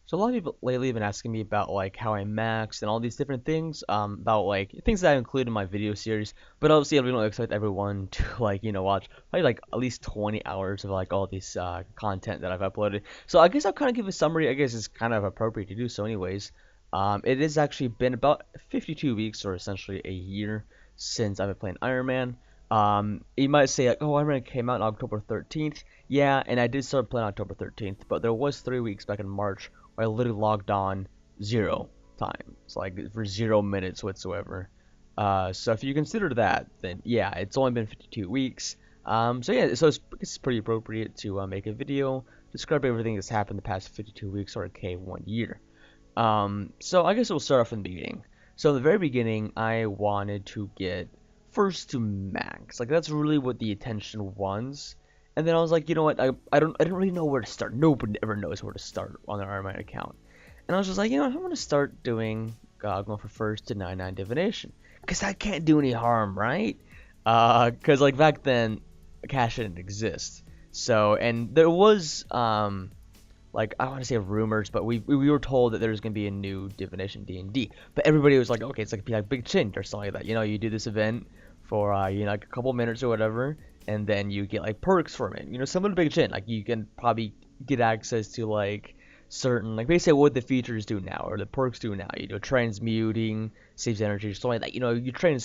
So a lot of people lately have been asking me about like how I maxed and all these different things, about like things that I include in my video series. But obviously, I don't expect everyone to like watch probably like at least 20 hours of like all this content that I've uploaded. So I guess I'll kind of give a summary. I guess it's kind of appropriate to do so, anyways. It has actually been about 52 weeks, or essentially a year, since I've been playing Iron Man. You might say like, oh, Iron Man came out on October 13th. Yeah, and I did start playing October 13th, but there was 3 weeks back in March where I literally logged on 0 time. It's like for 0 minutes whatsoever. So if you consider that, then yeah, it's only been 52 weeks. So yeah, so it's pretty appropriate to make a video describe everything that's happened the past 52 weeks, or okay, 1 year. So I guess we'll start off from the beginning. So in the very beginning, I wanted to get first to max. Like that's really what the attention was. And then I was like, you know what? I don't really know where to start. Nobody ever knows where to start on their Ironman account. And I was just like, you know, I'm gonna start doing going for first to 99 divination, cause I can't do any harm, right? Cause like back then, cash didn't exist. So and there was like I want to say rumors, but we were told that there's gonna be a new divination D&D. But everybody was like, okay, it's like be like Big Chin or something like that. You know, you do this event for like a couple minutes or whatever, and then you get like perks from it. You know, similar to Big Chin, like you can probably get access to like certain like basically what the features do now or the perks do now. You know, transmuting, saves energy, something like that. You know, you train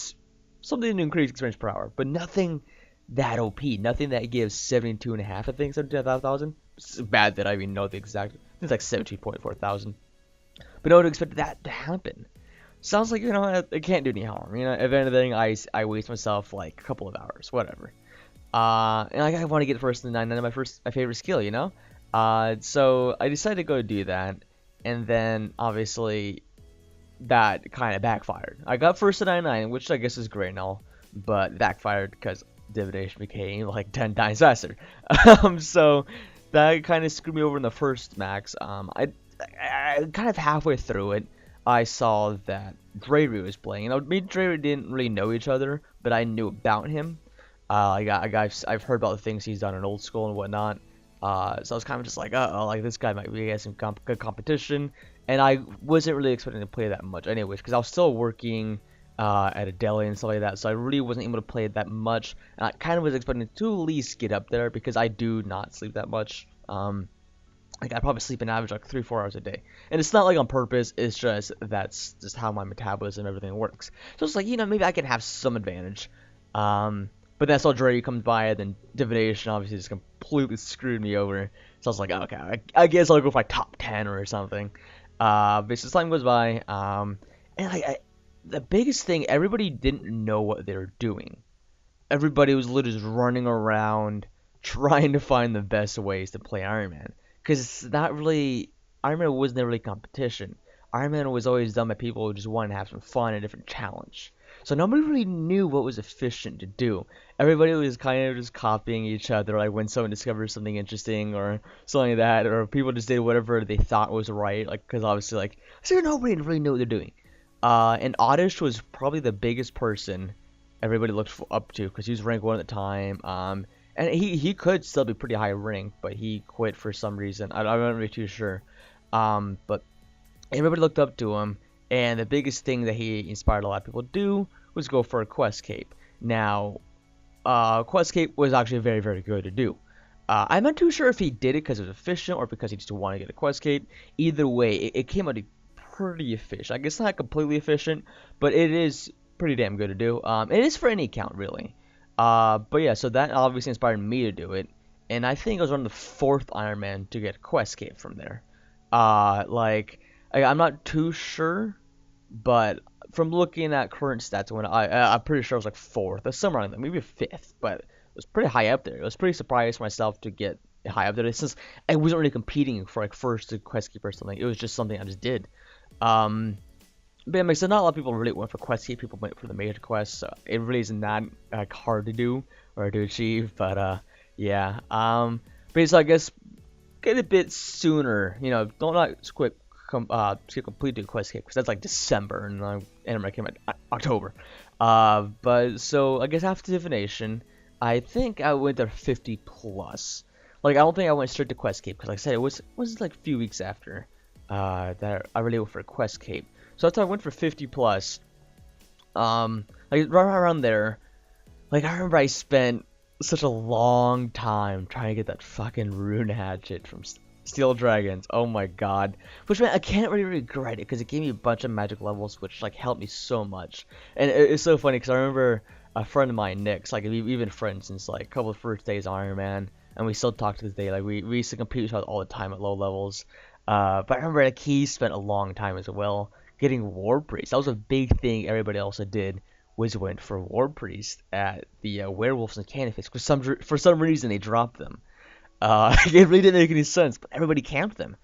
something to increase experience per hour, but nothing that OP, nothing that gives 72 and a half, I think, 72,000. It's bad that I even know the exact. It's like 17.4 thousand. But no one expected that to happen. Sounds like, you know, I can't do any harm. You know, if anything, I waste myself like a couple of hours, whatever. And I want to get first in the 99, my favorite skill, you know. So I decided to go do that, and then obviously that kind of backfired. I got first in 99, which I guess is great and all, but backfired because divination became like 10 times faster. So that kind of screwed me over in the first max. I kind of halfway through it, I saw that Dreary was playing. You know, me and Dreary didn't really know each other, but I knew about him. I've heard about the things he's done in old school and whatnot. So I was kind of just like, oh, like this guy might be some good competition. And I wasn't really expecting to play that much, anyways, because I was still working at a deli and stuff like that. So I really wasn't able to play it that much. And I kind of was expecting to at least get up there because I do not sleep that much. Like I probably sleep an average like 3-4 hours a day, and it's not like on purpose. It's just that's just how my metabolism and everything works. So it's like, you know, maybe I can have some advantage. But then I saw Dre comes by, and then divination obviously just completely screwed me over. So I was like, okay, I guess I'll go for like top 10 or something. But as time goes by, and like the biggest thing, everybody didn't know what they were doing. Everybody was literally just running around trying to find the best ways to play Iron Man. Because it's not really, Iron Man was never really competition. Iron Man was always done by people who just wanted to have some fun and a different challenge. So nobody really knew what was efficient to do. Everybody was kind of just copying each other, like when someone discovers something interesting or something like that, or people just did whatever they thought was right, like because obviously like so nobody really knew what they're doing. And Oddish was probably the biggest person everybody looked up to because he was rank 1 at the time. And he could still be pretty high ranked, but he quit for some reason. I'm not really too sure. But everybody looked up to him, and the biggest thing that he inspired a lot of people to do was go for a quest cape. Now, quest cape was actually very, very good to do. I'm not too sure if he did it because it was efficient or because he just wanted to get a quest cape. Either way, it came out pretty efficient. I guess not completely efficient, but it is pretty damn good to do. It is for any account, really. But yeah, so that obviously inspired me to do it, and I think I was on the 4th Iron Man to get Quest Cape from there. I'm not too sure, but from looking at current stats, I'm pretty sure I was like 4th, or somewhere around there, maybe 5th, but it was pretty high up there. I was pretty surprised for myself to get high up there, since I wasn't really competing for like first to Quest Keep or something. It was just something I just did. But yeah, so not a lot of people really went for quest keep. People went for the major quests, so it really isn't that like hard to do or to achieve. But yeah. But so I guess get a bit sooner. You know, don't not skip completely quest cape because that's like December and Anime came out October. But so I guess after divination, I think I went to 50 plus. Like I don't think I went straight to quest cape because like I said, it was like a few weeks after. that I really went for a quest cape. So that's why I went for 50 plus. Like right around there. Like I remember I spent such a long time trying to get that fucking rune hatchet from Steel Dragons. Oh my god. Which, man, I can't really regret it because it gave me a bunch of magic levels, which like helped me so much. And it's so funny because I remember a friend of mine, Nick's, like we've been friends since like a couple of first days on Ironman, and we still talk to this day. Like we used to compete with each other all the time at low levels. But I remember like he spent a long time as well getting War Priest. That was a big thing everybody else did, was went for War Priest at the werewolves and cannabis. For some reason they dropped them. It really didn't make any sense, but everybody camped them.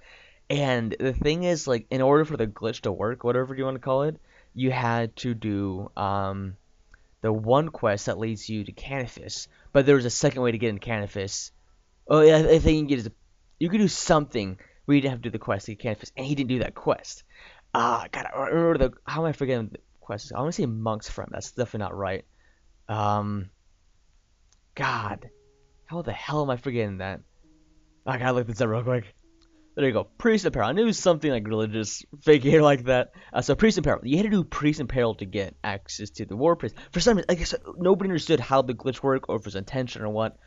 And the thing is, like, in order for the glitch to work, whatever you want to call it, you had to do the one quest that leads you to Canifis. But there was a second way to get in Canifis. Oh yeah, I think you could do something where you didn't have to do the quest to get Canifis, and he didn't do that quest. God, I remember how am I forgetting the quest? I want to say Monk's Friend. That's definitely not right. Um, God, how the hell am I forgetting that? I gotta look this up real quick. There you go. Priest in Peril. I knew it was something like religious figure like that. So Priest in Peril. You had to do Priest in Peril to get access to the War Priest. For some reason, I guess nobody understood how the glitch worked or if it was intention or what.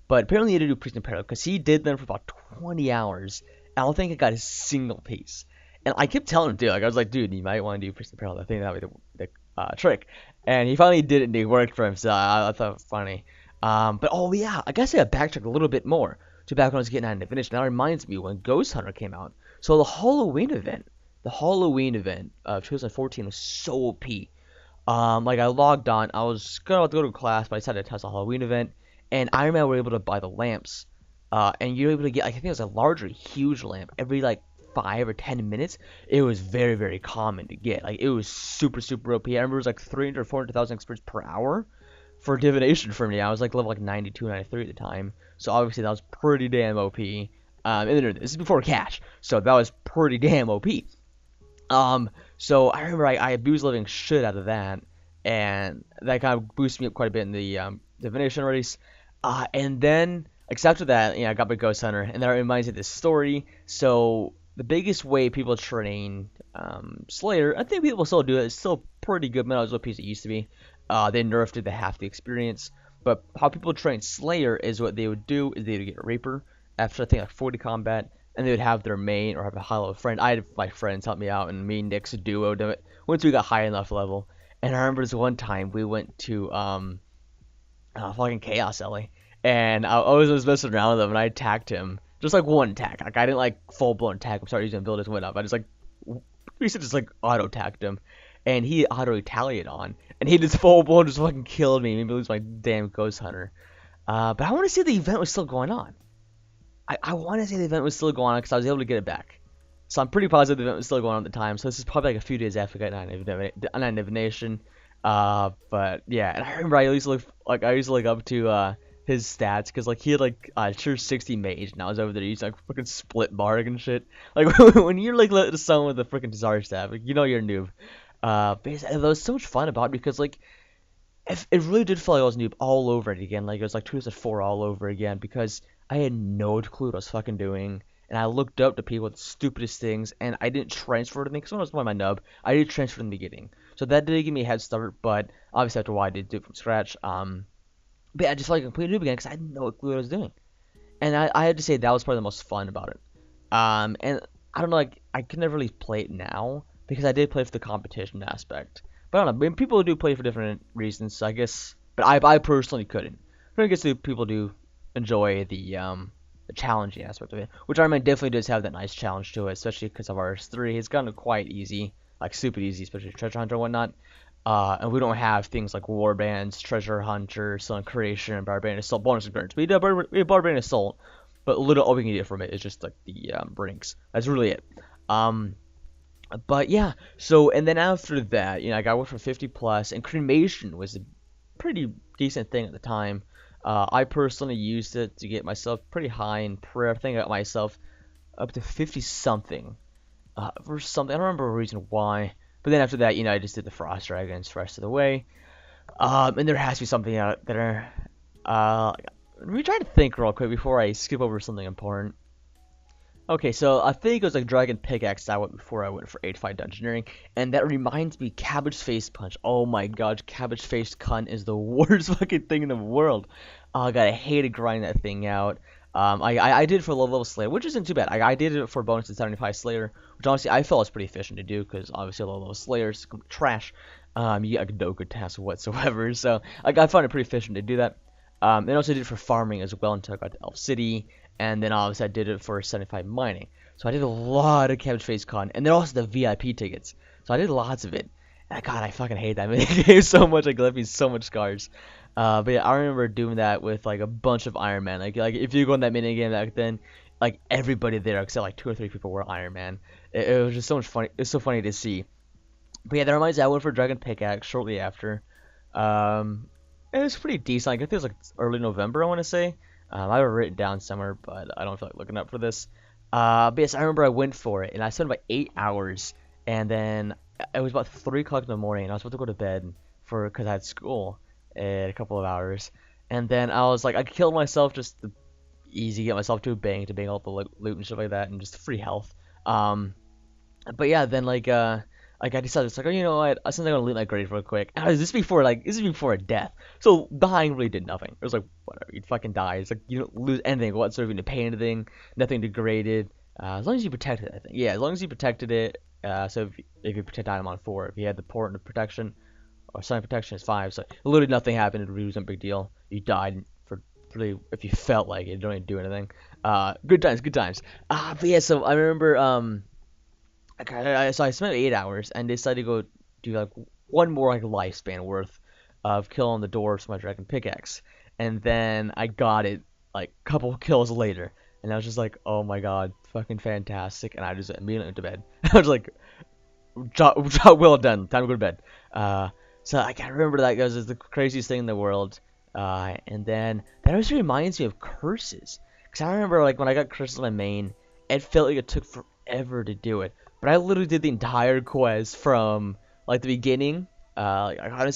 But apparently you had to do Priest in Peril because he did them for about 20 hours. I don't think I got a single piece. And I kept telling him, dude, like I was like, dude, you might want to do Priest in Peril. I think that would be the trick. And he finally did it and it worked for him. So I thought it was funny. But oh yeah, I guess I gotta backtrack a little bit more to back when I was getting out of finish. That reminds me when Ghost Hunter came out. So the Halloween event of 2014 was so OP. Like I logged on, I was gonna go to class, but I decided to test the Halloween event, and Ironman were able to buy the lamps, and you're able to get, like, I think it was a larger, huge lamp every like 5 or 10 minutes. It was very, very common to get. Like it was super, super OP. I remember it was like 300 or 400,000 experience per hour for divination for me. I was like level like 92, 93 at the time. So obviously that was pretty damn OP. And this is before cash, so that was pretty damn OP. So I remember I abused living shit out of that, and that kind of boosted me up quite a bit in the divination race. And then, except for that, I got my Ghost Hunter, and that reminds me of this story. So the biggest way people train Slayer, I think people still do it. It's still pretty good, not as OP as it used to be. They nerfed it to half the experience. But how people train Slayer is what they would do is they would get a Reaper after I think like 40 combat, and they would have their main or have a high level friend. I had my friends help me out, and me and Nick's duo do it once we got high enough level. And I remember this one time we went to fucking Chaos Alley, and I was messing around with him, and I attacked him. Just like one attack. Like I didn't like full blown attack him, started using abilities and whatnot. I just like basically just like auto attacked him, and he auto retaliated on, and he just full blown just fucking killed me, made me lose my damn Ghost Hunter. But I want to see if the event was still going on. I want to say the event was still going on because I was able to get it back. So I'm pretty positive the event was still going on at the time. So this is probably like a few days after I got 9 divination. But yeah, and I remember I used to look up to his stats because like he had like sure 60 mage, and I was over there using like fucking split barg and shit. Like when you're like someone with a freaking Desire staff, like, you're a noob. But it was so much fun about it because like it really did feel like I was a noob all over it again. Like it was like 2004 all over again because I had no clue what I was fucking doing, and I looked up to people with the stupidest things, and I didn't transfer to me because when I was playing my nub, I did transfer in the beginning, so that did give me a head start. But obviously after a while, I did do it from scratch. But yeah, I just felt like a complete noob again because I had no clue what I was doing, and I had to say that was probably the most fun about it. And I don't know, like I could never really play it now because I did play for the competition aspect. But I don't know, I mean, people do play for different reasons, so I guess. But I personally couldn't. I guess people do enjoy the challenging aspect of it, which Ironman definitely does have that nice challenge to it, especially because of RS3. It's gotten quite easy, like super easy, especially Treasure Hunter and whatnot. And we don't have things like Warbands, Treasure Hunter, Sun Creation, and Barbarian Assault bonus occurrence. We have Barbarian Assault, but little all we can get from it is just like the ranks. That's really it. But yeah, so and then after that, I got one for 50 plus, and cremation was a pretty decent thing at the time. I personally used it to get myself pretty high in prayer. I think I got myself up to 50 something for something. I don't remember a reason why. But then after that, I just did the Frost Dragons the rest of the way. And there has to be something out there. Let me try to think real quick before I skip over something important. Okay, so I think it was like Dragon Pickaxe I went before I went for 85 Dungeoneering, and that reminds me, Cabbage Face Punch. Oh my god, Cabbage Face Cunt is the worst fucking thing in the world. Oh god, I hated grinding that thing out. I did it for low level Slayer, which isn't too bad. I did it for bonus to 75 Slayer, which honestly I felt was pretty efficient to do because obviously low level Slayer is trash. You got no good tasks whatsoever, so I found it pretty efficient to do that. And also did it for farming as well until I got to Elf City. And then obviously I did it for 75 mining. So I did a lot of Cabbage Face Con, and then also the VIP tickets. So I did lots of it. And God, I fucking hate that mini game so much. Like, left me so much scars. But yeah, I remember doing that with like a bunch of Ironman. Like if you go in that mini game back then, like everybody there except like 2 or 3 people were Ironman. It was just so much funny. It's so funny to see. But yeah, that reminds me, I went for Dragon Pickaxe shortly after. Um, it was pretty decent. Like, I think it was like early November, I want to say. I have it written down somewhere, but I don't feel like looking up for this. But yes, I remember I went for it, and I spent about 8 hours, and then it was about 3 o'clock in the morning, and I was about to go to bed because I had school in a couple of hours. And then I was like, I killed myself just to easy get myself to a bang to bang all the loot and stuff like that, and just free health. Um, but yeah, then like I decided it's like, oh, you know what? I think I'm gonna loot my grave real quick. And this is before a death, so dying really did nothing. It was like whatever, you'd fucking die. It's like you don't lose anything whatsoever. You didn't pay anything, nothing degraded. As long as you protected it, I think. Yeah, as long as you protected it. So if you protect item on 4, if you had the port of protection or sign protection is 5, so literally nothing happened. It really wasn't a big deal. You died for really if you felt like it. You don't even do anything. Good times, good times. But yeah, so I remember okay, so I spent 8 hours and decided to go do like one more like lifespan worth of killing the dwarves with my dragon pickaxe, and then I got it like a couple kills later, and I was just like, oh my god, fucking fantastic, and I just immediately went to bed. I was like, job well done, time to go to bed. So I can't remember that because it's the craziest thing in the world. And then that always reminds me of curses, because I remember like when I got curses on my main, it felt like it took forever to do it. But I literally did the entire quest from like the beginning. Like, I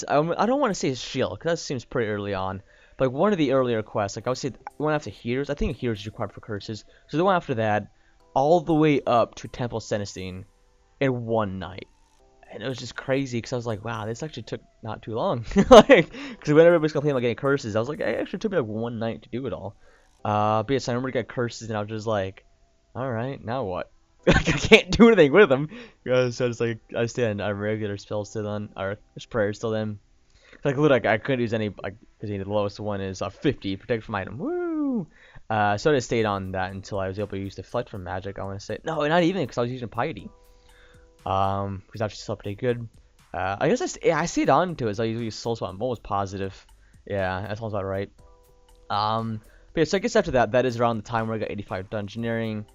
don't want to say shield because that seems pretty early on. But like, one of the earlier quests, like I would say, one after healers. I think healers is required for curses. So the one after that, all the way up to Temple Cenistine in one night. And it was just crazy because I was like, wow, this actually took not too long. Like, because when everybody's complaining about getting curses, I was like, it actually took me like one night to do it all. But yes, I remember to get curses, and I was just like, all right, now what? Like, I can't do anything with them. So it's like I stand a regular spells to them, or prayers to them. Like literally, I couldn't use any like because the lowest one is 50 protect from item. Woo! So I just stayed on that until I was able to use deflect from magic. I want to say no, not even because I was using piety. Because actually still pretty good. I guess I stayed on to it. So I usually use soul swap. I'm almost positive. Yeah, that sounds about right. But yeah, so I guess after that, that is around the time where I got 85 dungeoneering.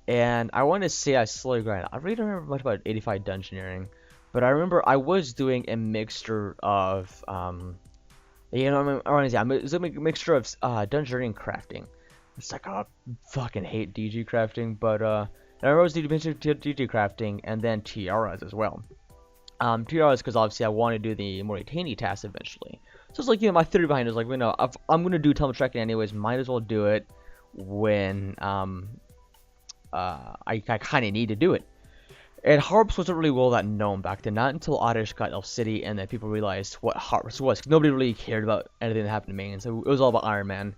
And I want to say I slowly grind. I really don't remember much about 85 dungeoneering, but I remember I was doing a mixture of you know, I want to say it was a mixture of dungeoneering and crafting. It's like I fucking hate DG crafting, but I remember I was doing DG crafting and then tiaras as well. Tiaras because obviously I want to do the Moritani task eventually. So it's like, you know, my theory behind it is like, you know, I'm gonna do temple trekking anyways. Might as well do it when I kind of need to do it. And Harps wasn't really well that known back then, not until Oddish got Elf City and then people realized what Harps was. Nobody really cared about anything that happened to me, and so it was all about Ironman.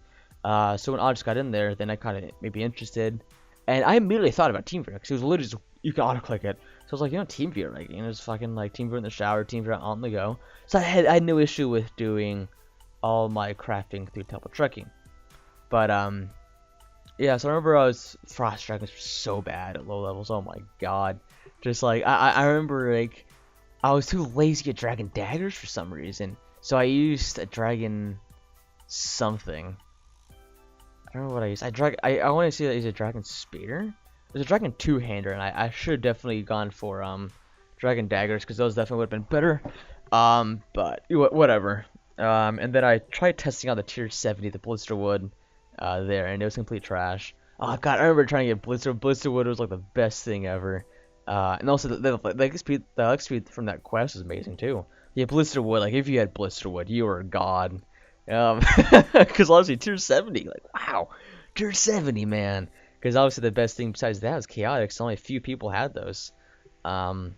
So when Oddish got in there, then I kind of made me interested. And I immediately thought about TeamViewer, because it was literally just, you can auto-click it. So I was like, you know, TeamViewer, like, you know, just fucking like TeamViewer in the shower, TeamViewer on the go. So I had no issue with doing all my crafting through temple trekking. But, yeah, so I remember Frost Dragons were so bad at low levels, oh my god. Just like, I remember, like, I was too lazy to get Dragon Daggers for some reason. So I used a Dragon something. I don't know what I used. I want to say that I used a Dragon Spear. It was a Dragon two-hander, and I should have definitely gone for Dragon Daggers, because those definitely would have been better. But whatever. And then I tried testing out the tier 70, the Blisterwood, there, and it was complete trash. Oh god, I remember trying to get Blisterwood was like the best thing ever. And also the XP from that quest was amazing too. Yeah, Blisterwood, like if you had Blisterwood, you were a god. Because honestly, tier 70, like wow, tier 70, man. Because obviously the best thing besides that was chaotic. So only a few people had those. Um,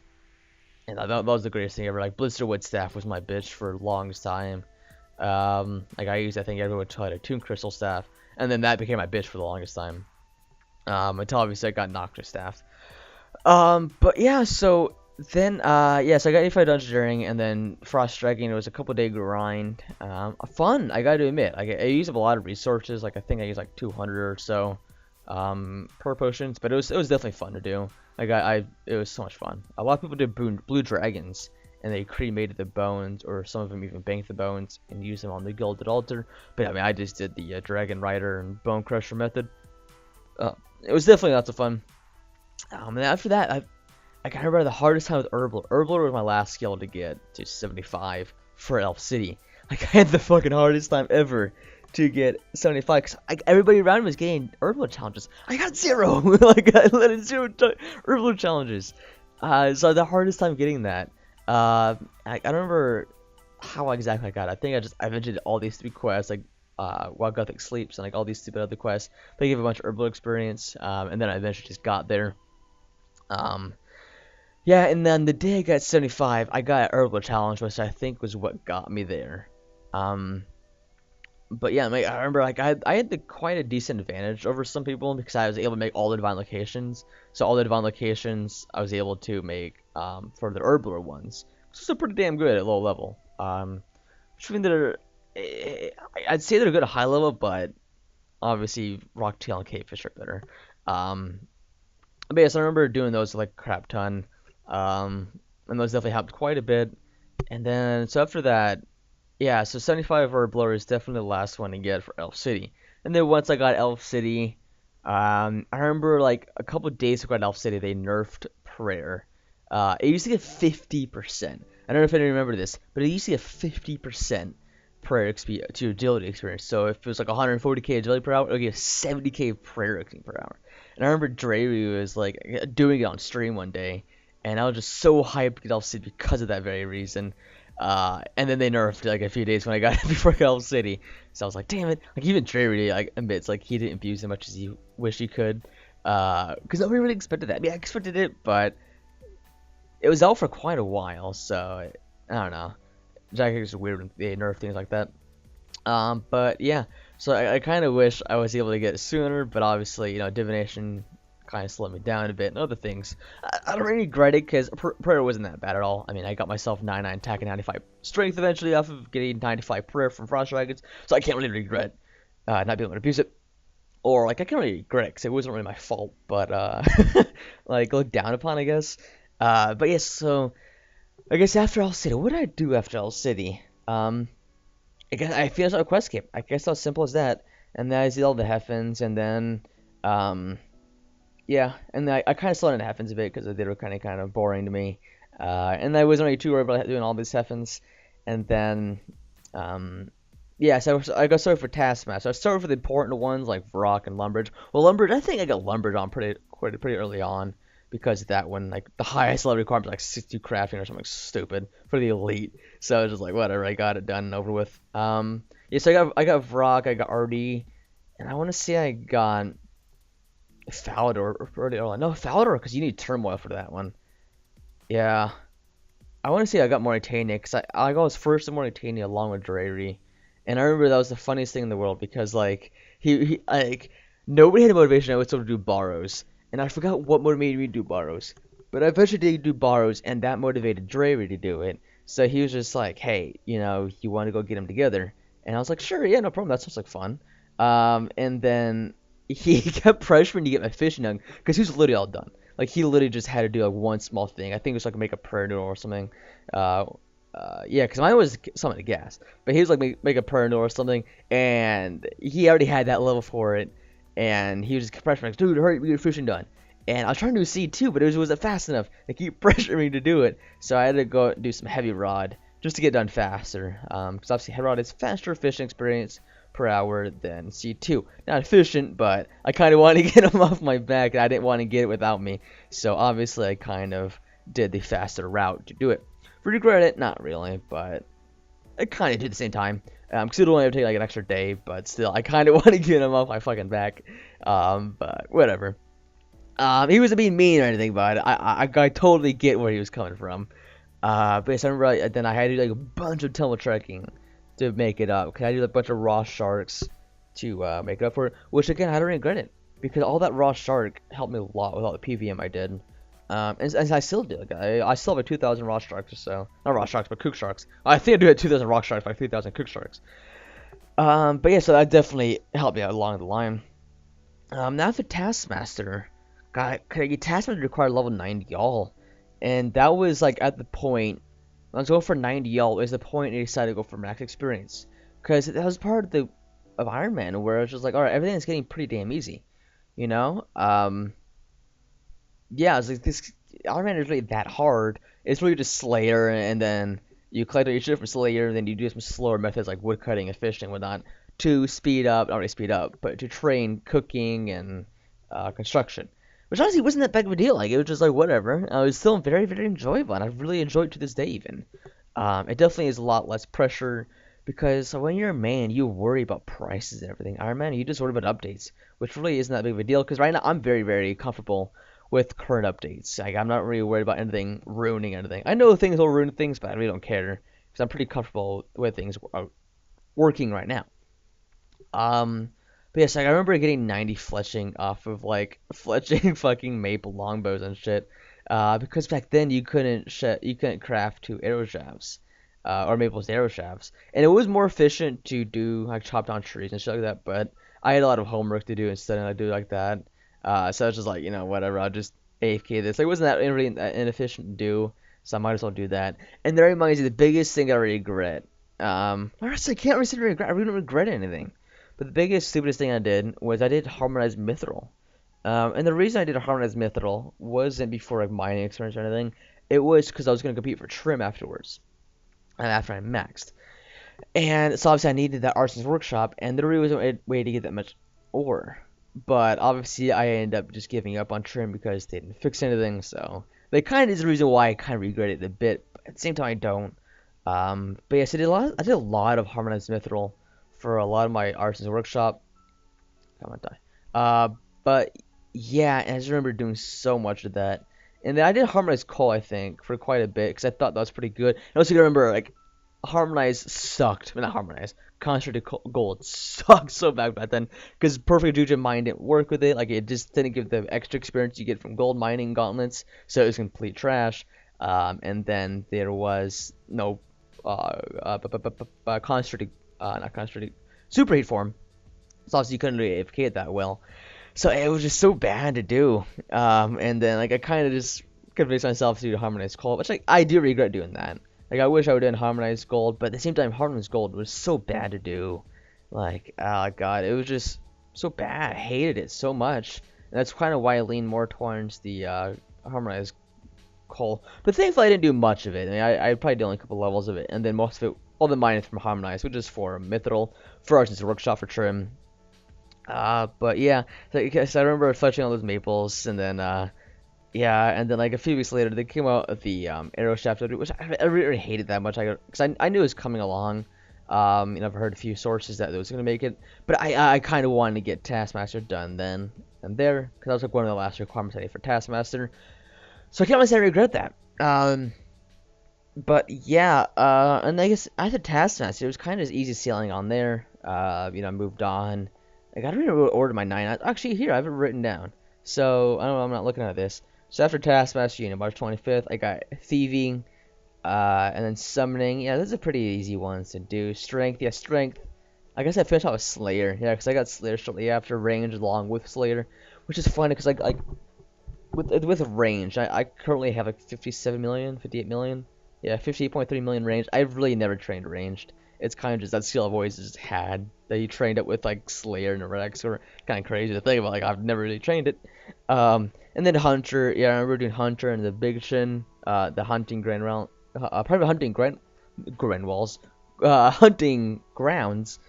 and that was the greatest thing ever. Like Blisterwood staff was my bitch for the longest time. Like I used, I think everyone tried a Toon Crystal staff, and then that became my bitch for the longest time. Until obviously I got Noctis staff. But yeah, so then yeah, so I got 85 Dungeon Journey, and then Frost Striking. It was a couple day grind. Fun, I gotta admit. Like I used up a lot of resources. Like I think I used like 200 or so per potions, but it was definitely fun to do. Like it was so much fun. A lot of people did blue dragons, and they cremated the bones, or some of them even banked the bones and used them on the gilded altar. But I mean, I just did the Dragon Rider and Bone Crusher method. It was definitely lots of fun. And after that, I can remember the hardest time with Herbal. Herbal was my last skill to get to 75 for Elf City. Like I had the fucking hardest time ever to get 75 because everybody around me was getting Herbal challenges. I got 0. Like I let in 0 Herbal challenges. So the hardest time getting that. I don't remember how exactly I got it. I think I eventually did all these 3 quests, like While Gothic Sleeps and like all these stupid other quests. They gave a bunch of Herbal experience, and then I eventually just got there. Yeah, and then the day I got 75, I got an Herbal challenge, which I think was what got me there. But yeah, like, I remember like I had quite a decent advantage over some people because I was able to make all the divine locations. So all the divine locations I was able to make for the Herbal ones, which is pretty damn good at low level. Which means I'd say they're good at high level, but obviously Rocktail and Cavefish are better. But yes, I remember doing those like a crap ton, and those definitely helped quite a bit. And then so after that, yeah, so 75 Herbal is definitely the last one to get for Elf City. And then once I got Elf City, I remember like a couple days ago at Elf City they nerfed prayer. It used to get 50%. I don't know if anyone remember this, but it used to get 50% prayer XP to agility experience. So if it was like 140k agility per hour, it would get 70k prayer XP per hour. And I remember Dreary was like doing it on stream one day, and I was just so hyped to get Elf City because of that very reason. And then they nerfed like a few days when I got it before I got Elf City. So I was like, damn it. Like even Dreary like admits like he didn't abuse as much as he wished he could. Because nobody really expected that. I mean, I expected it, but it was out for quite a while, so I don't know. Jack is weird when they nerf things like that. But yeah, so I kind of wish I was able to get it sooner, but obviously, you know, divination kind of slowed me down a bit and other things. I don't really regret it because prayer wasn't that bad at all. I mean, I got myself 99 attack and 95 strength eventually off of getting 95 prayer from Frost Dragons, so I can't really regret not being able to abuse it. Or like I can't really regret it because it wasn't really my fault, but like look down upon, I guess. But yes, so I guess after Elf City, what did I do after Elf City? I guess I finished out quest cape. I guess as simple as that. And then I did all the Heffens, and then yeah, and I kind of slowed down the Heffens a bit because they were kind of boring to me. And I wasn't really too worried about doing all these Heffens. And then yeah, so I got started for Taskmaster. So I started with the important ones like Vrock and Lumbridge. Well, Lumbridge, I think I got Lumbridge on pretty early on. Because that one, like, the highest level requirement was like 62 crafting or something stupid for the elite. So I was just like, whatever, I got it done and over with. Yeah, so I got Vrock, I got RD, and I want to say I got Falador pretty early. No, Falador, because you need Turmoil for that one. Yeah. I want to say I got Mauritania, because I was first in Mauritania along with Dreary. And I remember that was the funniest thing in the world, because, like, he like, nobody had a motivation I was able to do Borrows. And I forgot what motivated me to do Borrows. But I eventually did do Borrows, and that motivated Dreary to do it. So he was just like, hey, you know, you want to go get them together? And I was like, sure, yeah, no problem. That sounds like fun. And then he kept pressuring me to get my fishing done, because he was literally all done. Like, he literally just had to do, like, one small thing. I think it was, like, make a prayer noodle or something. Yeah, because mine was something to gas. But he was, like, make a prayer noodle or something, and he already had that level for it. And he was just pressuring me, like, dude, hurry, we get fishing done. And I was trying to do seed too, but it wasn't fast enough. They keep pressuring me to do it. So I had to go do some heavy rod just to get done faster. Because obviously heavy rod is faster fishing experience per hour than seed 2. Not efficient, but I kind of wanted to get him off my back, and I didn't want to get it without me. So obviously I kind of did the faster route to do it. Regret it? Not really, but I kind of did at the same time. Because it would only take like an extra day, but still, I kind of want to get him off my fucking back. But whatever. He wasn't being mean or anything, but I totally get where he was coming from. But yes, I remember then I had to do like a bunch of tunnel trekking to make it up. Cause I did a bunch of raw sharks to make it up for it, which again I don't regret it because all that raw shark helped me a lot with all the PVM I did. And I still do. Like, I still have 2,000 raw sharks or so. Not raw sharks, but cook sharks. I think I do have 2,000 raw sharks by 3,000 cook sharks. But yeah, so that definitely helped me out along the line. Now for Taskmaster, God, Taskmaster required level 90 y'all, and that was like at the point. I was going for 90 y'all. Is the point I decided to go for max experience because that was part of Ironman where it's just like, all right, everything's getting pretty damn easy, you know. Yeah, it's like this Ironman is really that hard. It's really just Slayer, and then you collect all your shit from Slayer, and then you do some slower methods like woodcutting and fishing and whatnot to speed up, not really speed up, but to train cooking and construction. Which honestly wasn't that big of a deal. Like it was just like whatever. It was still very, very enjoyable, and I really enjoyed it to this day even. It definitely is a lot less pressure because when you're a man, you worry about prices and everything. Iron Man, you just worry about updates, which really isn't that big of a deal because right now I'm very, very comfortable with current updates. Like I'm not really worried about anything ruining anything. I know things will ruin things, but I really don't care because I'm pretty comfortable with things working right now. But yes, like, I remember getting 90 fletching off of like fletching fucking maple longbows and shit. Because back then you couldn't craft two arrow shafts, or maple's arrow shafts, and it was more efficient to do like chop down trees and shit like that. But I had a lot of homework to do instead, and I do like that. So I was just like, whatever, I'll just AFK this. Like, it wasn't that really that inefficient to do, so I might as well do that. And that reminds me, the biggest thing I regret. Honestly, I can't really say regret. I really don't regret anything. But the biggest, stupidest thing I did was I did harmonized mithril. And the reason I did a harmonized mithril wasn't before like mining experience or anything. It was because I was going to compete for trim afterwards, and after I maxed. And so obviously I needed that Arson's workshop, and there really wasn't a way to get that much ore. But obviously I ended up just giving up on trim because they didn't fix anything. So that kind of is the reason why I kind of regret it a bit. But at the same time, I don't. But yes, I did a lot of harmonized mithril for a lot of my Arson's workshop. I'm gonna die. But yeah, and I just remember doing so much of that. And then I did harmonized coal, I think, for quite a bit because I thought that was pretty good. And also, you remember like harmonized sucked. Well, not harmonized. Concentrated gold sucked so bad back then because perfect Juja mine didn't work with it. Like it just didn't give the extra experience you get from gold mining gauntlets, so it was complete trash. And then there was no concentrated, not concentrated, superheat form. So obviously you couldn't really AFK it that well. So it was just so bad to do. And then like I kind of just convinced myself to do harmonized gold, which like I do regret doing that. Like I wish I would have done harmonized gold, but at the same time harmonized gold was so bad to do. Like oh god, it was just so bad. I hated it so much. And that's kind of why I lean more towards the harmonized coal. But thankfully I didn't do much of it. I mean, I probably did only a couple levels of it, and then most of it, all the mining from harmonized, which is for mithril, for Arson's workshop for trim. But yeah, so I remember fletching all those maples, and then yeah, and then like a few weeks later, they came out with the arrow shaft, which I really hated that much. Because I knew it was coming along. I've heard a few sources that it was gonna make it, but I kind of wanted to get Taskmaster done then and there, because that was like one of the last requirements I need for Taskmaster. So I can't really say I regret that. But yeah, and I guess after Taskmaster, it was kind of easy sailing on there. I moved on. Like, I don't even order my 9. Actually, here, I have it written down. So, I don't know, I'm not looking at this. So, after Taskmaster, March 25th, I got Thieving, and then Summoning. Yeah, those are pretty easy ones to do. Strength, yeah, Strength. I guess I finished off with Slayer. Yeah, because I got Slayer shortly after, Range along with Slayer. Which is funny, because, like with Range, I currently have, like, 57 million, 58 million. Yeah, 58.3 million range. I've really never trained ranged. It's kind of just that skill I've always just had. That you trained it with like Slayer and Rex, or kind of crazy to think about. Like I've never really trained it. And then Hunter. Yeah, I remember doing Hunter and the Big Shin, the hunting private hunting grand walls, hunting grounds,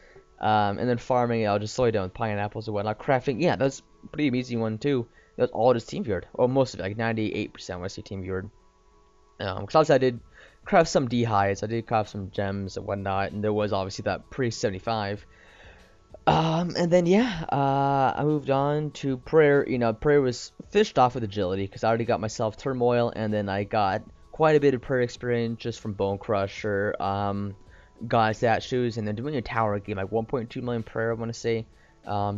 and then farming. I'll just slow it down with pineapples and whatnot. Crafting. Yeah, that's a pretty easy one too. That's all just team viewered. Well, most of it, like 98% was team viewered. Because obviously I did craft some D-hides. I did craft some gems and whatnot, and there was obviously that pre-75. And then yeah, I moved on to prayer. You know, prayer was fished off with agility because I already got myself turmoil, and then I got quite a bit of prayer experience just from Bone Crusher, God's statues, and then doing a tower game like 1.2 million prayer. I want to say,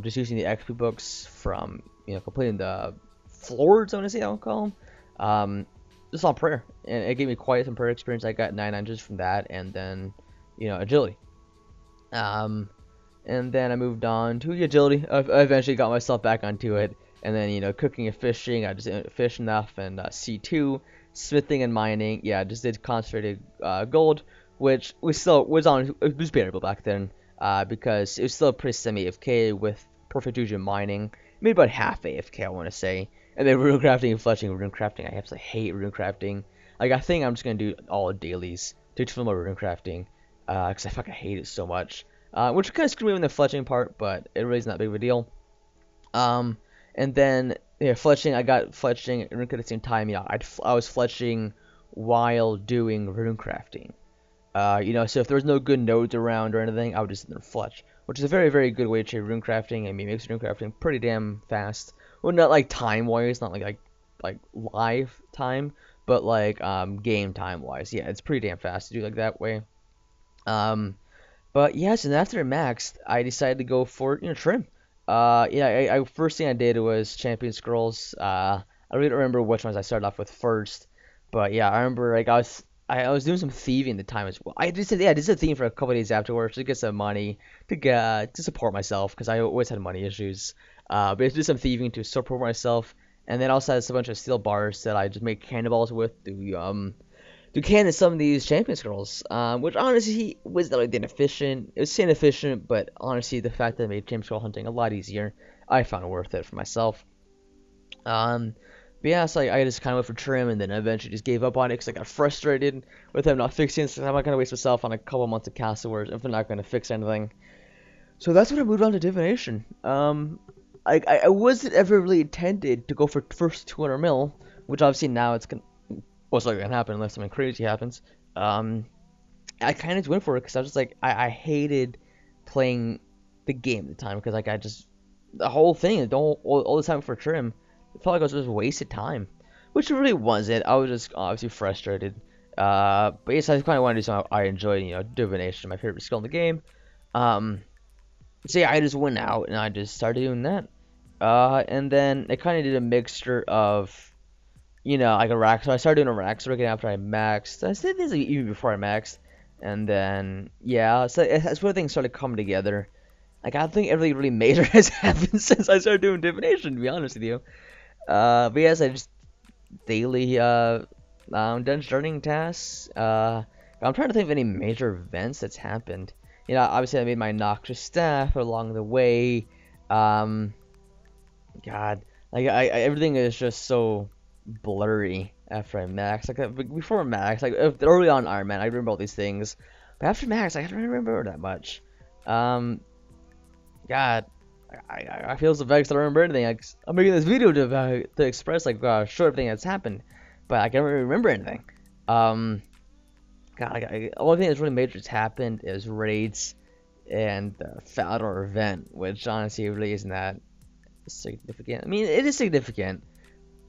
just using the XP books from completing the floors. I want to say I would call them. Just on prayer, and it gave me quite some prayer experience. I got 900s from that, and then agility. And then I moved on to agility. I eventually got myself back onto it. And then, cooking and fishing, I just did fish enough. And C2, smithing and mining. Yeah, I just did concentrated gold, which was it was bearable back then. Because it was still pretty semi-AFK with perfect fusion mining. Maybe about half AFK, I want to say. And then rune crafting and fletching. Rune crafting, I absolutely hate rune crafting. Like, I think I'm just going to do all dailies to film my rune crafting. Because I fucking hate it so much. Which kind of screwed me in the fletching part, but it really isn't that big of a deal. And then fletching, I got fletching and rune at the same time. I was fletching while doing rune crafting. So if there was no good nodes around or anything, I would just sit there and fletch, which is a very, very good way to rune crafting. I mean, it makes rune crafting pretty damn fast. Well, not like time wise, not like live time, but like game time wise. Yeah, it's pretty damn fast to do like that way. But yes, and after maxed, I decided to go for trim. I first thing I did was Champion Scrolls. I really don't remember which ones I started off with first, but yeah, I remember like I was doing some thieving at the time as well. I did a theme for a couple of days afterwards to get some money to support myself because I always had money issues. But I did some thieving to support myself, and then also had a bunch of steel bars that I just make cannonballs with to cannon some of these champion scrolls, which honestly was not that inefficient. It was inefficient, but honestly, the fact that it made champion scroll hunting a lot easier, I found worth it for myself. But yeah, so I just kind of went for trim, and then eventually just gave up on it because I got frustrated with them not fixing it. So I'm not going to waste myself on a couple months of Castle Wars if they're not going to fix anything. So that's when I moved on to divination. I wasn't ever really intended to go for first 200 mil, which obviously now it's most likely gonna happen unless something crazy happens. I kind of just went for it because I was just like, I hated playing the game at the time because like the whole thing, all the time for trim, it felt like I was just wasted time, which it really wasn't. I was just obviously frustrated. But yes, I kind of wanted to do something I enjoyed, divination, my favorite skill in the game. So yeah, I just went out and I just started doing that. And then I kind of did a mixture of, like a rack. So I started doing a rack again after I maxed. I did this even before I maxed. And then, yeah, so that's where things started coming together. Like, I don't think everything really major has happened since I started doing divination, to be honest with you. But yes, I just daily, done starting tasks. I'm trying to think of any major events that's happened. Obviously I made my noxious staff along the way. God, like everything is just so blurry after I max. Like before max, like early on Ironman, I remember all these things, but after max, I don't really remember that much. God, I feel so vexed. I don't remember anything. I'm making this video to express show everything that's happened, but I can't really remember anything. God, the only thing that's really major that's happened is raids and the Founder event, which honestly really isn't that significant. I mean, it is significant,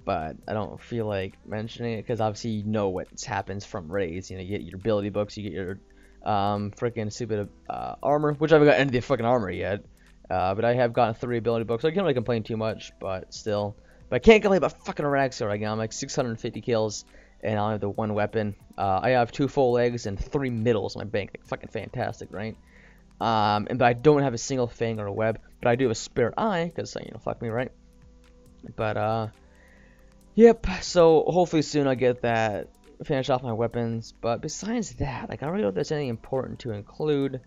but I don't feel like mentioning it because obviously you know what happens from raids. You get your ability books, you get your freaking stupid armor, which I haven't got any of the fucking armor yet. But I have gotten 3 ability books, so I can't really complain too much, but still. But I can't complain about fucking Raxor right now. I'm like 650 kills, and I only have the 1 weapon. I have 2 full legs and 3 middles in my bank. Like, fucking fantastic, right? But I don't have a single fang or a web, but I do have a spare eye, because, fuck me, right? But, yep, so hopefully soon I'll get that, finish off my weapons. But besides that, like, I don't really know if there's anything important to include.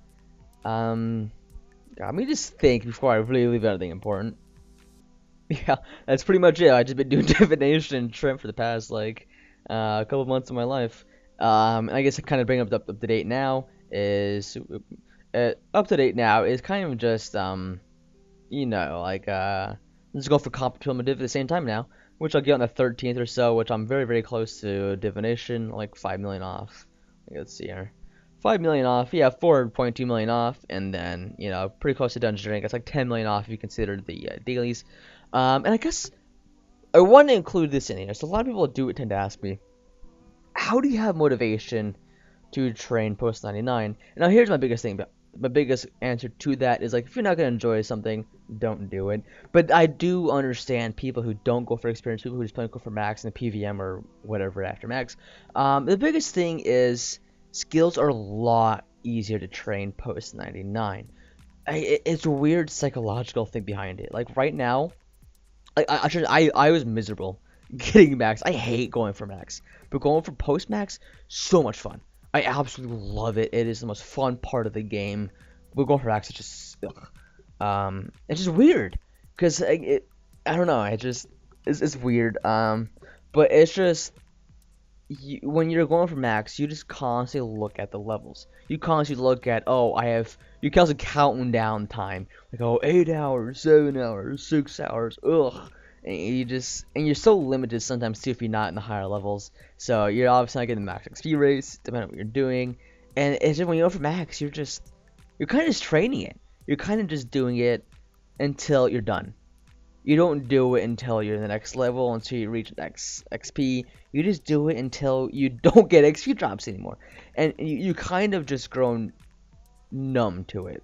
Let me just think before I really leave anything important. Yeah, that's pretty much it. I've just been doing divination and trim for the past, a couple months of my life. And I guess I kind of bring up to date now is... up to date now is kind of just, let's go for competitive at the same time now, which I'll get on the 13th or so, which I'm very, very close to divination, like 5 million off. let's see here. 5 million off, yeah, 4.2 million off, and then, pretty close to Dungeon Drink. It's like 10 million off if you consider the dailies. And I guess I want to include this in here. So a lot of people who do it tend to ask me, how do you have motivation to train post 99? Now here's my biggest thing. My biggest answer to that is, like, if you're not gonna enjoy something, don't do it. But I do understand people who don't go for experience, people who just plan to go for max and the PVM or whatever after max. The biggest thing is skills are a lot easier to train post 99. It's a weird psychological thing behind it. Like right now, I was miserable getting max. I hate going for max, but going for post max, so much fun. I absolutely love it. It is the most fun part of the game. But going for max, it's just weird because I don't know. It's weird. But it's just when you're going for max, you just constantly look at the levels. You constantly look at, you constantly counting down time. Like, 8 hours, 7 hours, 6 hours, ugh. And you're so limited sometimes too if you're not in the higher levels. So you're obviously not getting the max XP rates, depending on what you're doing. And it's just when you go for max, you're kind of just training it. You're kind of just doing it until you're done. You don't do it until you're in the next level, until you reach next XP. You just do it until you don't get XP drops anymore. And you kind of just grown numb to it.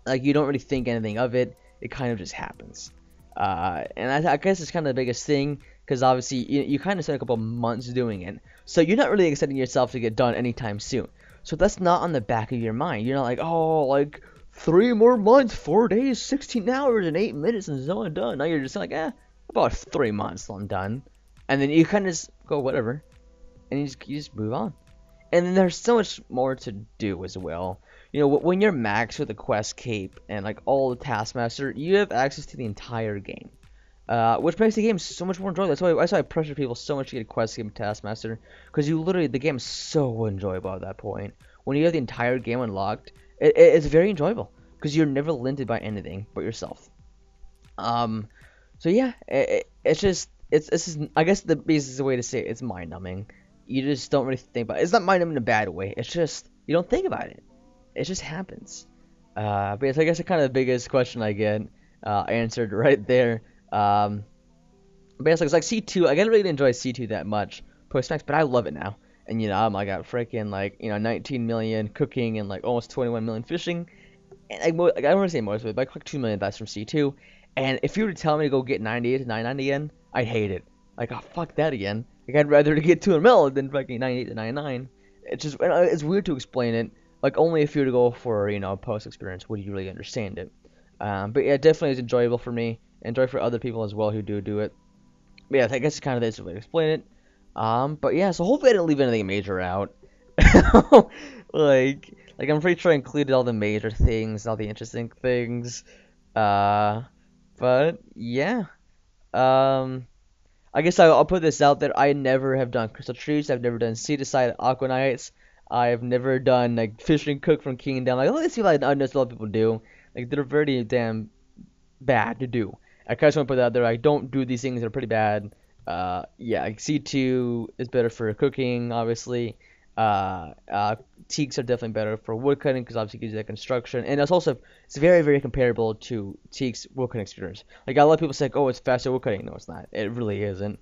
Like, you don't really think anything of it. It kind of just happens. And I guess it's kind of the biggest thing, because obviously you kind of spend a couple months doing it. So you're not really expecting yourself to get done anytime soon. So that's not on the back of your mind. You're not like, 3 more months, 4 days, 16 hours, and 8 minutes, and so I'm done. Now you're just like, about 3 months till I'm done. And then you kind of just go, whatever. And you just move on. And then there's so much more to do as well. When you're max with the quest cape and like all the Taskmaster, you have access to the entire game. Which makes the game so much more enjoyable. That's why I pressure people so much to get a quest cape and Taskmaster. Because the game is so enjoyable at that point. When you have the entire game unlocked, it's very enjoyable. Because you're never limited by anything but yourself. So yeah, it's just I guess the easiest way to say it, it's mind numbing. You just don't really think about it. It's not mind numbing in a bad way. It's just you don't think about it. It just happens. But it's, I guess, the kind of the biggest question I get answered right there. But it's like C2. I didn't really enjoy C2 that much post max, but I love it now. And I got freaking 19 million cooking and like almost 21 million fishing. And I don't want to say most of it, but I collect 2 million that's from C2. And if you were to tell me to go get 98 to 99 again, I'd hate it. Like, fuck that again. Like, I'd rather to get 200 mil than fucking 98 to 99. It's weird to explain it. Like, only if you were to go for, post experience would you really understand it. But yeah, definitely is enjoyable for me. Enjoy for other people as well who do it. But yeah, I guess it's kind of this way to explain it. But yeah, so hopefully I didn't leave anything major out. like I'm pretty sure I included all the major things, all the interesting things. But yeah. I guess I'll put this out there. I never have done Crystal Trees. I've never done Sea to Side Aquanites. I've never done like Fishing Cook from Kingdom. Like, let's see what I know a lot of people do. Like, they're very damn bad to do. I kind of want to put that out there. I don't do these things. They're pretty bad. Yeah, like C2 is better for cooking, obviously. Teaks are definitely better for woodcutting because obviously it gives you that construction, and it's very, very comparable to Teaks woodcutting experience. Like, a lot of people say, oh, it's faster woodcutting. No, it's not. It really isn't.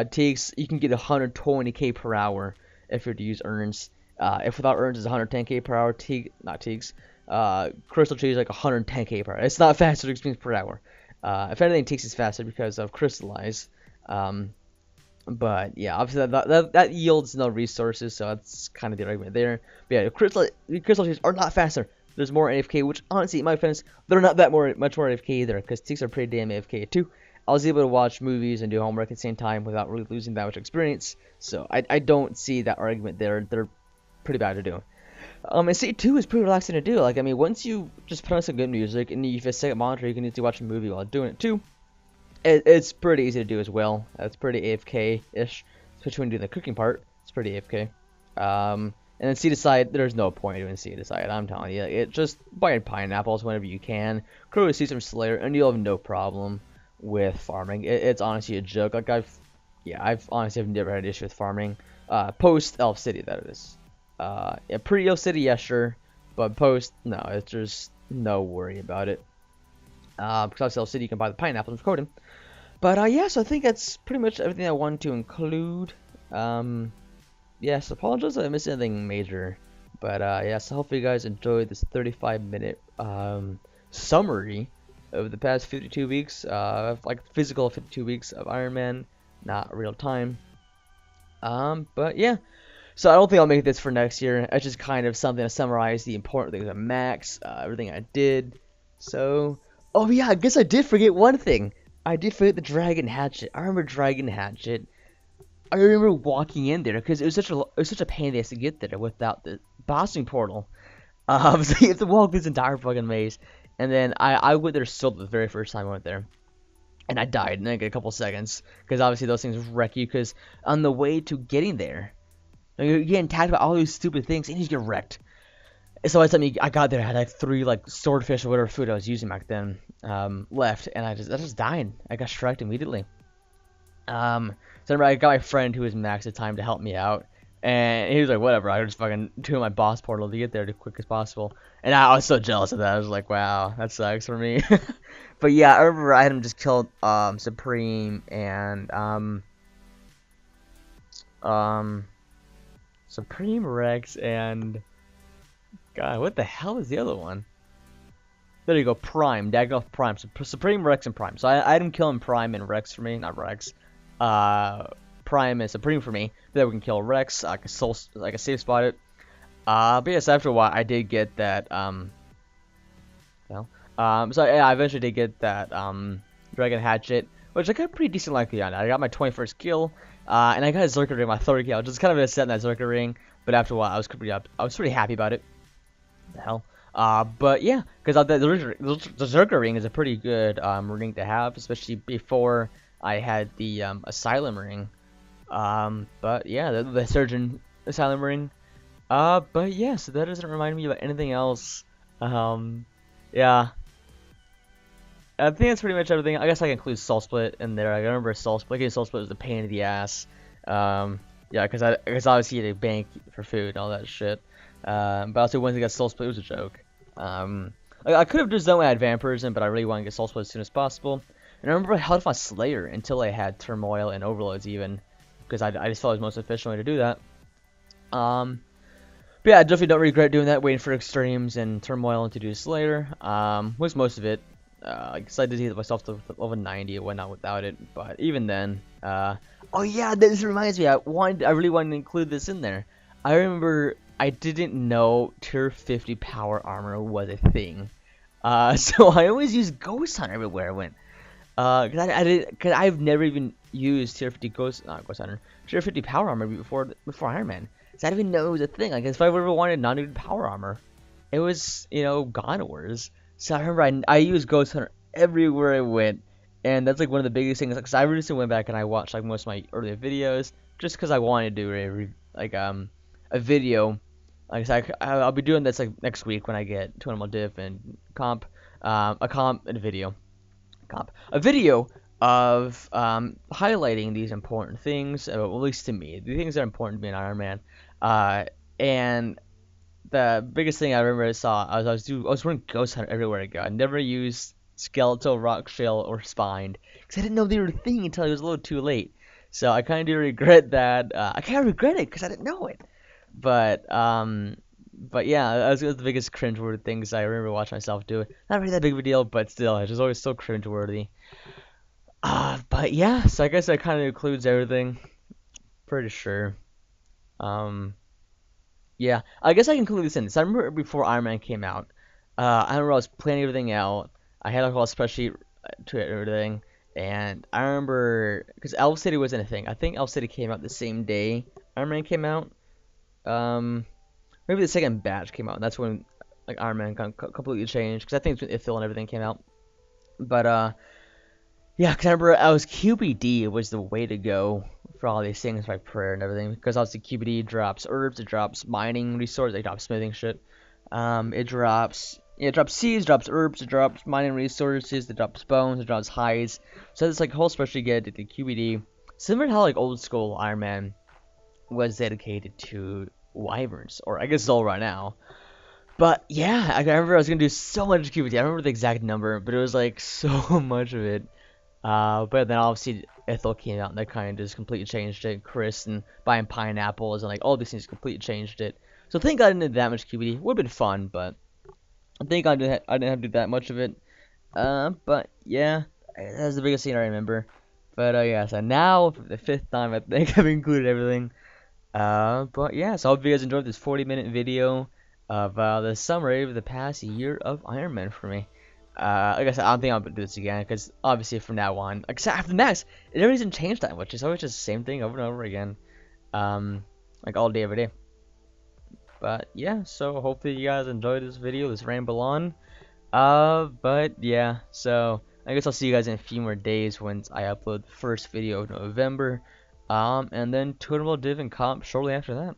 Teaks, you can get 120k per hour if you're to use urns. If without urns, it's 110k per hour. Crystal Tree is like 110k per hour. It's not faster experience per hour. If anything, Teaks is faster because of crystallize. But yeah, obviously that yields no resources, so that's kind of the argument there. But yeah, crystal trees are not faster. There's more AFK, which honestly, in my defense, they're not that much more AFK either, because Teaks are pretty damn AFK too. I was able to watch movies and do homework at the same time without really losing that much experience, so I don't see that argument there. They're pretty bad to do. And C2 is pretty relaxing to do. Like, I mean, once you just put on some good music and you have a second monitor, you can easily watch a movie while doing it too. It's pretty easy to do as well. It's pretty AFK-ish, especially when you do the cooking part. It's pretty AFK. And then seed aside, there's no point in doing seed aside. I'm telling you, it just buy pineapples whenever you can. Grow seeds from Slayer, and you'll have no problem with farming. It's honestly a joke. Like I've honestly never had an issue with farming. Post Elf City, that is. Yeah, pre-Yo City, yeah, sure, but post, no, it's just no worry about it. Because obviously Yo City you can buy the pineapple and code him. But yeah, so I think that's pretty much everything I wanted to include. Yes, apologize if I missed anything major. But yeah, so hopefully you guys enjoyed this 35-minute summary of the past 52 weeks, like physical 52 weeks of Ironman, not real time. But yeah, so I don't think I'll make this for next year. It's just kind of something to summarize the important things of Max, everything I did. So, oh yeah, I guess I did forget one thing. I did forget the Dragon Hatchet. I remember Dragon Hatchet. I remember walking in there because it was such a pain in the ass to get there without the bossing portal. So you have to walk this entire fucking maze, and then I went there still the very first time I went there, and I died in like a couple seconds because obviously those things wreck you. Because on the way to getting there, you're getting tagged by all these stupid things, and you just get wrecked. So by the time I got there, I had like 3 like swordfish or whatever food I was using back then left, and I just died. I got struck immediately. So I got my friend who was max at the time to help me out, and he was like, whatever, I just fucking do my boss portal to get there as quick as possible. And I was so jealous of that. I was like, wow, that sucks for me. But yeah, I remember I had him just killed Supreme and Supreme Rex and God, what the hell is the other one? There you go, Prime, Dagoth Prime, Supreme Rex and Prime. So I had him kill him Prime and Rex for me, not Rex. Prime and Supreme for me. Then we can kill Rex. I can safe spot it. But yes, after a while, I did get that. So yeah, I eventually did get that Dragon Hatchet, which I got pretty decent likely on. I got my 21st kill, and I got a Zerker ring, my 3rd kill. Just kind of upset in that Zerker ring, but after a while, I was pretty happy about it. The hell. But yeah, because the Zerker ring is a pretty good ring to have, especially before I had the Asylum ring. But yeah, the Surgeon Asylum ring. But yeah, so that doesn't remind me about anything else. Yeah. I think that's pretty much everything. I guess I can include Soul Split in there. I remember Soul Split. Getting Soul Split was a pain in the ass. Yeah, because obviously you had to bank for food and all that shit. But also once I got Soul Split, it was a joke. I could have just done what I had Vampirism, but I really wanted to get Soul Split as soon as possible. And I remember I held off on Slayer until I had Turmoil and Overloads even, because I just felt it was the most efficient way to do that. But yeah, I definitely don't regret doing that, waiting for Extremes and Turmoil to do Slayer. Was most of it. I decided to get myself to level 90 and whatnot without it, but even then, oh yeah, this reminds me, I really wanted to include this in there. I remember I didn't know tier 50 power armor was a thing. So I always used Ghost Hunter everywhere I went. Cause I've never even used tier 50 tier 50 power armor before Ironman. So I didn't even know it was a thing. Like if I ever wanted non-nude power armor, it was God Wars. So I remember I used Ghost Hunter everywhere I went, and that's like one of the biggest things. Because I recently went back and I watched like most of my earlier videos just because I wanted to do a video. Like I'll be doing this like next week when I get to Animal Div and comp, a video of highlighting these important things, at least to me, the things that are important to me in Iron Man. And the biggest thing I remember I saw, I was wearing Ghost Hunter everywhere I go. I never used Skeletal, Rock Shell, or Spined because I didn't know they were a thing until it was a little too late. So I kind of do regret that. I kind of regret it because I didn't know it. But yeah, that was the biggest cringeworthy things I remember watching myself do. Not really that big of a deal, but still, it was always so cringeworthy. But yeah, so I guess that kind of includes everything. Pretty sure. Yeah, I guess I can include this in. So I remember before Iron Man came out, I remember I was planning everything out. I had like a whole spreadsheet to everything, and I remember because Elf City wasn't a thing. I think Elf City came out the same day Iron Man came out. Maybe the second batch came out, and that's when like Iron Man completely changed. Because I think it's when Ithil and everything came out. But yeah, because I remember I was QBD was the way to go for all these things like prayer and everything. Because obviously QBD drops herbs, it drops mining resources, it drops smithing shit. It drops seeds, drops herbs, it drops mining resources, it drops bones, it drops hides. So it's like a whole spreadsheet get to QBD. Similar to how like old school Iron Man was dedicated to wyverns, or I guess it's all right now. But yeah, I remember I was gonna do so much QBT. I remember the exact number, but it was like so much of it. But then obviously Ethel came out and that kind of just completely changed it. Chris and buying pineapples and like all these things completely changed it. So thank God I didn't do that much QBT. Would have been fun, but I think I didn't have to do that much of it. But yeah, that's the biggest scene I remember. But yeah, so now for the fifth time I think I've included everything. But yeah, so I hope you guys enjoyed this 40-minute video of the summary of the past year of Ironman for me. Like I said, I don't think I'll do this again because obviously from now on, like I said, after Max, it never doesn't change that much. It's always just the same thing over and over again, like all day, every day. But yeah, so hopefully you guys enjoyed this video, this ramble on. But yeah, so I guess I'll see you guys in a few more days once I upload the first video of November. And then Totem Div and Comp shortly after that.